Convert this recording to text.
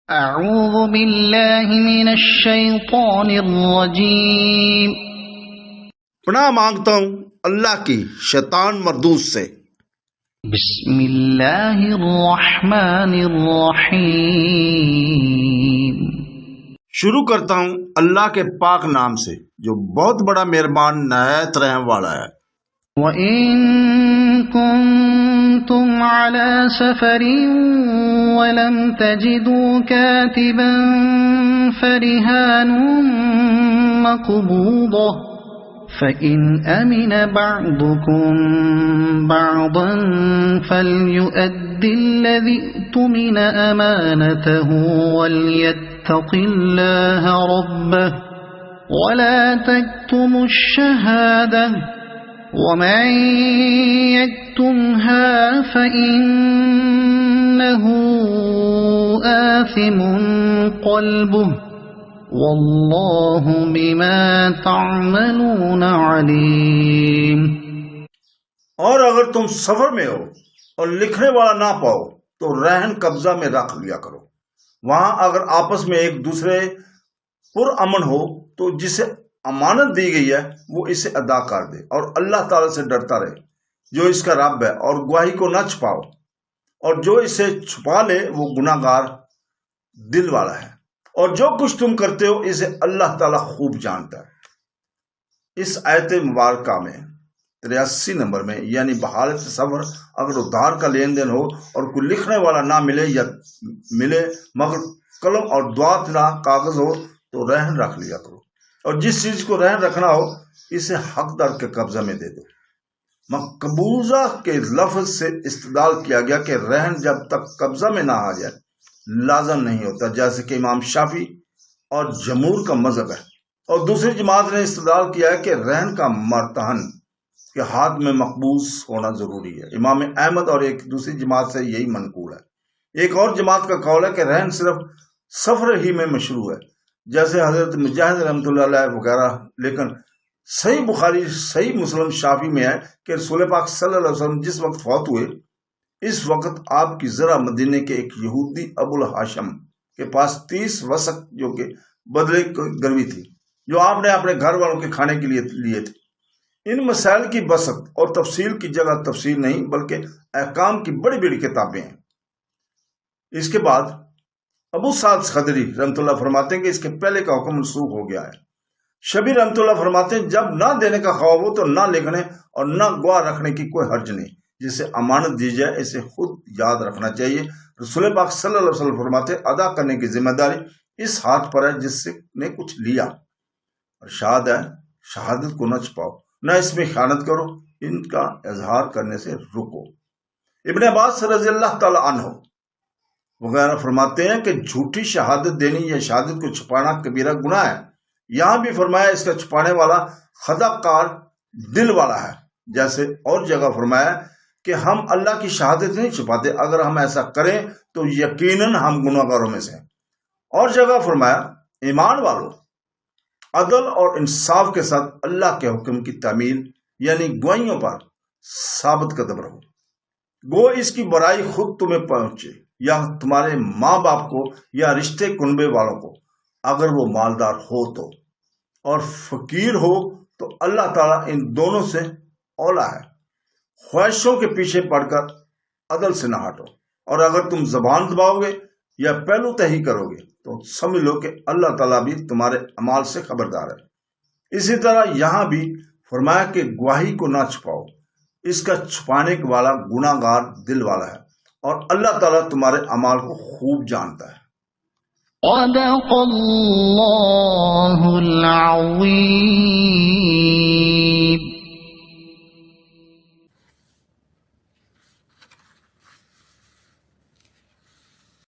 اعوذ باللہ من الشیطان الرجیم۔ پناہ مانگتا ہوں اللہ کی شیطان مردود سے۔ بسم اللہ الرحمن الرحیم۔ شروع کرتا ہوں اللہ کے پاک نام سے جو بہت بڑا مہربان نہایت رحم والا ہے۔ وَإِن كُنتُمْ عَلَى سَفَرٍ وَلَمْ تَجِدُوا كَاتِبًا فَرِهَانٌ مَّقْبُوضَةٌ فَإِنْ أَمِنَ بَعْضُكُمْ بَعْضًا فَلْيُؤَدِّ الَّذِي اؤْتُمِنَ أَمَانَتَهُ وَلْيَتَّقِ اللَّهَ رَبَّهُ وَلَا تَكْتُمُوا الشَّهَادَةَ وَمَن يَكْتُمْهَا فَإِنَّهُ آثِمٌ قَلْبُهُ وَاللَّهُ بِمَا تَعْمَلُونَ عَلِيمٌ۔ اور اگر تم سفر میں ہو اور لکھنے والا نہ پاؤ تو رہن قبضہ میں رکھ لیا کرو۔ وہاں اگر آپس میں ایک دوسرے پر امن ہو تو جسے امانت دی گئی ہے وہ اسے ادا کر دے اور اللہ تعالیٰ سے ڈرتا رہے جو اس کا رب ہے، اور گواہی کو نہ چھپاؤ، اور جو اسے چھپا لے وہ گناہ گار دل والا ہے، اور جو کچھ تم کرتے ہو اسے اللہ تعالیٰ خوب جانتا ہے۔ اس آیت مبارکہ میں 83 نمبر میں یعنی بحالت سفر اگر ادھار کا لین دین ہو اور کوئی لکھنے والا نہ ملے یا ملے مگر قلم اور دوات نہ کاغذ ہو تو رہن رکھ لیا کرو، اور جس چیز کو رہن رکھنا ہو اسے حقدار کے قبضہ میں دے دو۔ مقبوضہ کے لفظ سے استدلال کیا گیا کہ رہن جب تک قبضہ میں نہ آ جائے لازم نہیں ہوتا، جیسے کہ امام شافعی اور جمہور کا مذہب ہے، اور دوسری جماعت نے استدلال کیا ہے کہ رہن کا مرتہن کے ہاتھ میں مقبوض ہونا ضروری ہے۔ امام احمد اور ایک دوسری جماعت سے یہی منقول ہے۔ ایک اور جماعت کا قول ہے کہ رہن صرف سفر ہی میں مشروع ہے، جیسے حضرت مجاہد رحمۃ اللہ علیہ وغیرہ، لیکن صحیح بخاری صحیح مسلم شافی میں ہے کہ رسول پاک صلی اللہ علیہ وسلم جس وقت فوت ہوئے اس وقت آپ کی ذرا مدینے کے ایک یہودی ابو الحاشم کے پاس 30 وسق جو کہ بدلے گروی تھی جو آپ نے اپنے گھر والوں کے کھانے کے لیے تھے۔ ان مسائل کی بسط اور تفصیل کی جگہ تفصیل نہیں بلکہ احکام کی بڑی بڑی کتابیں ہیں۔ اس کے بعد ابو سعد خدری رحمۃ اللہ فرماتے ہیں کہ اس کے پہلے کا حکم منسوخ ہو گیا ہے۔ شبیر رحمۃ اللہ فرماتے ہیں جب نہ دینے کا خواب ہو تو نہ لکھنے اور نہ گواہ رکھنے کی کوئی حرج نہیں۔ جسے امانت دی جائے اسے خود یاد رکھنا چاہیے۔ رسول پاک صلی اللہ علیہ وسلم فرماتے ہیں ادا کرنے کی ذمہ داری اس ہاتھ پر ہے جس نے کچھ لیا، اور شہادت کو نہ چھپاؤ، نہ اس میں خیانت کرو، ان کا اظہار کرنے سے رکو۔ ابن عباس رضی اللہ تعالی عنہ وغیرہ فرماتے ہیں کہ جھوٹی شہادت دینی یا شہادت کو چھپانا کبیرہ گناہ ہے۔ یہاں بھی فرمایا اس کا چھپانے والا خدا کار دل والا ہے، جیسے اور جگہ فرمایا کہ ہم اللہ کی شہادت نہیں چھپاتے، اگر ہم ایسا کریں تو یقیناً ہم گناہ گاروں میں سے ہیں۔ اور جگہ فرمایا ایمان والو عدل اور انصاف کے ساتھ اللہ کے حکم کی تعمیل یعنی گواہیوں پر ثابت قدم رہو، گو اس کی برائی خود تمہیں پہنچے یا تمہارے ماں باپ کو یا رشتے کنبے والوں کو اگر وہ مالدار ہو تو، اور فقیر ہو تو اللہ تعالیٰ ان دونوں سے اولا ہے۔ خواہشوں کے پیچھے پڑ کر عدل سے نہ ہٹو، اور اگر تم زبان دباؤ گے یا پہلو تہی کرو گے تو سمجھ لو کہ اللہ تعالیٰ بھی تمہارے اعمال سے خبردار ہے۔ اسی طرح یہاں بھی فرمایا کہ گواہی کو نہ چھپاؤ، اس کا چھپانے والا گناہ گار دل والا ہے، اور اللہ تعالیٰ تمہارے اعمال کو خوب جانتا ہے۔ صدق اللہ العظیم۔